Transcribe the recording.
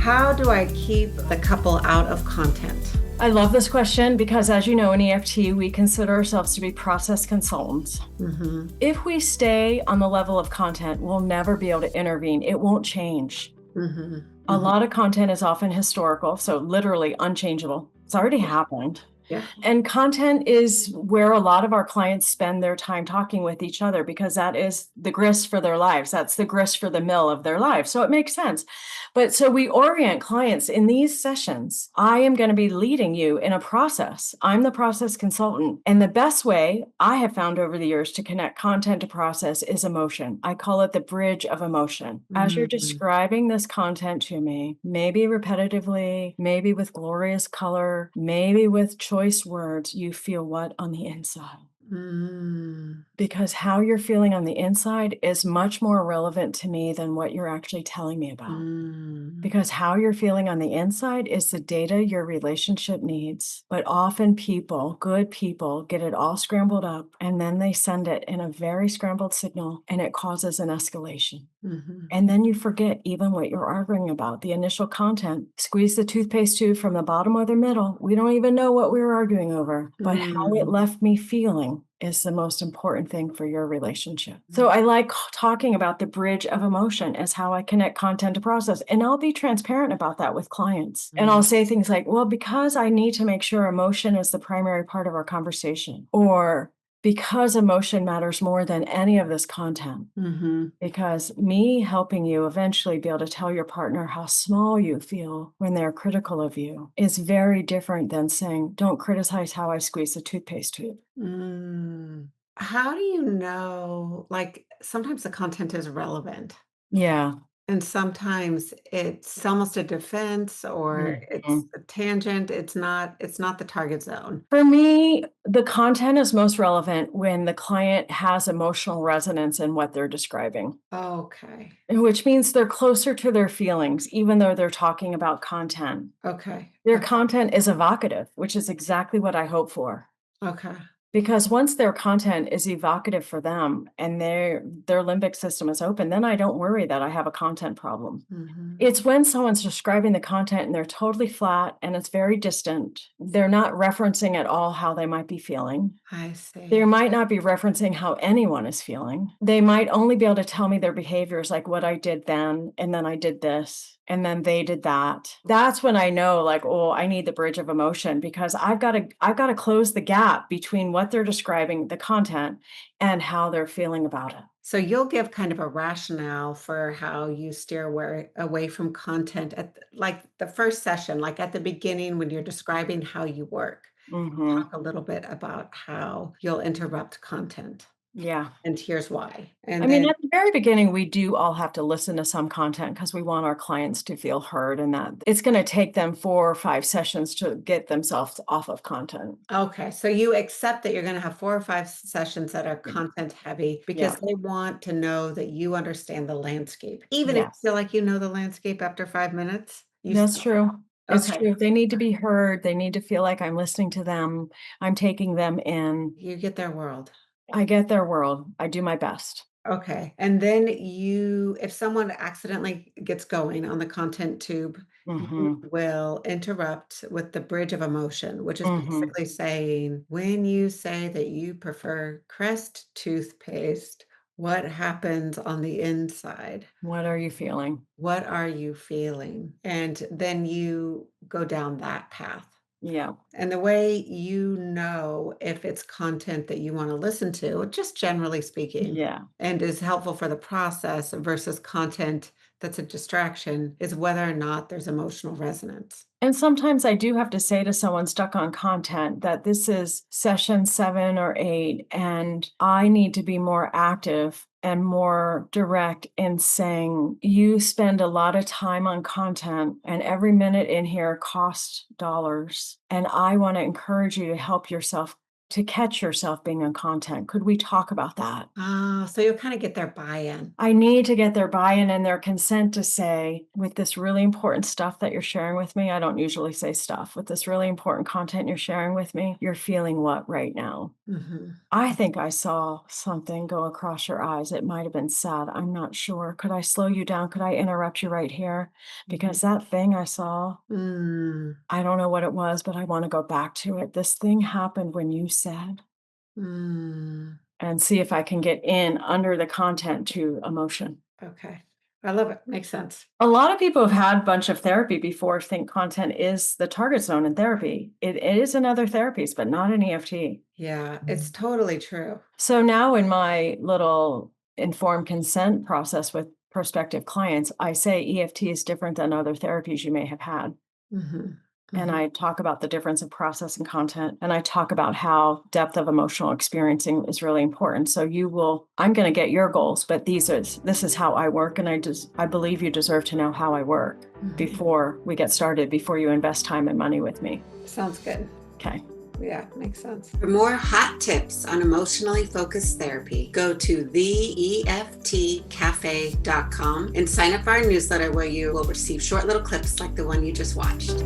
How do I keep the couple out of content? I love this question because, as you know, in EFT, we consider ourselves to be process consultants. Mm-hmm. If we stay on the level of content, we'll never be able to intervene. It won't change. Mm-hmm. A Mm-hmm. lot of content is often historical, so literally unchangeable. It's already happened. Yeah. And content is where a lot of our clients spend their time talking with each other because that is the grist for their lives. That's the grist for the mill of their lives. So it makes sense. But so we orient clients in these sessions. I am going to be leading you in a process. I'm the process consultant. And the best way I have found over the years to connect content to process is emotion. I call it the bridge of emotion. As you're Mm-hmm. describing this content to me, maybe repetitively, maybe with glorious color, maybe with choice words, you feel what on the inside? Mm-hmm. Because how you're feeling on the inside is much more relevant to me than what you're actually telling me about. Because how you're feeling on the inside is the data your relationship needs. But often people, good people, get it all scrambled up and then they send it in a very scrambled signal and it causes an escalation. Mm-hmm. And then you forget even what you're arguing about, the initial content. Squeeze the toothpaste tube from the bottom or the middle. We don't even know what we were arguing over, but how it left me feeling is the most important thing for your relationship. So I like talking about the bridge of emotion as how I connect content to process. And I'll be transparent about that with clients. And I'll say things like, well, because I need to make sure emotion is the primary part of our conversation, or because emotion matters more than any of this content. Mm-hmm. Because me helping you eventually be able to tell your partner how small you feel when they're critical of you is very different than saying, don't criticize how I squeeze the toothpaste tube. Mm. How do you know, like sometimes the content is relevant Yeah. and sometimes it's almost a defense or it's Mhm. a tangent. It's not the target zone. For me, the content is most relevant when the client has emotional resonance in what they're describing, Okay. which means they're closer to their feelings, even though they're talking about content. Okay. Their Okay. content is evocative, which is exactly what I hope for. Okay. Because once their content is evocative for them and their limbic system is open, then I don't worry that I have a content problem. Mhm. It's when someone's describing the content and they're totally flat and it's very distant. They're not referencing at all how they might be feeling. I They see. might not be referencing how anyone is feeling. They might only be able to tell me their behaviors, like what I did then, and then I did this, and then they did that. That's when I know, like, oh, I need the bridge of emotion because I've got to close the gap between what they're describing, the content, and how they're feeling about it. So you'll give kind of a rationale for how you steer away from content at like the first session, like at the beginning when you're describing how you work. Hmm. Talk a little bit about how you'll interrupt content Yeah. and here's why. I And mean, then at the very beginning, we do all have to listen to some content because we want our clients to feel heard and that it's going to take them 4 or 5 sessions to get themselves off of content. okay, so you accept that you're going to have 4 or 5 sessions that are content heavy because Yeah. they want to know that you understand the landscape. Even if you Yes. feel like you know the landscape after 5 minutes, you That's still true. It's okay. true. They need to be heard. They need to feel like I'm listening to them. I'm taking them in. You get their world. I get their world. I do my best. Okay, and then if someone accidentally gets going on the content tube, you Mhm. will interrupt with the bridge of emotion, which is Mhm. basically saying, when you say that you prefer Crest toothpaste, what happens on the inside? What are you feeling? What are you feeling? And then you go down that path. Yeah. And the way you know if it's content that you want to listen to, just generally speaking, Yeah. and is helpful for the process versus content that's a distraction, is whether or not there's emotional resonance. And sometimes I do have to say to someone stuck on content that this is session 7 or 8, and I need to be more active and more direct in saying, you spend a lot of time on content, and every minute in here costs dollars. And I want to encourage you to help yourself to catch yourself being on content. Could we talk about that? So you'll kind of get their buy-in. I need to get their buy-in and their consent to say, with this really important stuff that you're sharing with me, I don't usually say stuff, with this really important content you're sharing with me, you're feeling what right now? Mhm. I think I saw something go across your eyes. It might have been sad. I'm not sure. Could I slow you down? Could I interrupt you right here? Because that thing I saw, Mm, I don't know what it was, but I want to go back to it. This thing happened when you said, mm. and see if I can get in under the content to emotion. Okay. I love it. Makes sense. A lot of people have had a bunch of therapy before think content is the target zone in therapy. It is in other therapies, but not in EFT. Yeah, it's totally true. So now in my little informed consent process with prospective clients, I say EFT is different than other therapies you may have had. Mhm. And Mhm. I talk about the difference of process and content. And I talk about how depth of emotional experiencing is really important. So I'm going to get your goals, but this is how I work. And I believe you deserve to know how I work Mhm. before we get started, before you invest time and money with me. Sounds good. Okay. Yeah, makes sense. For more hot tips on emotionally focused therapy, go to theeftcafe.com and sign up for our newsletter where you will receive short little clips like the one you just watched.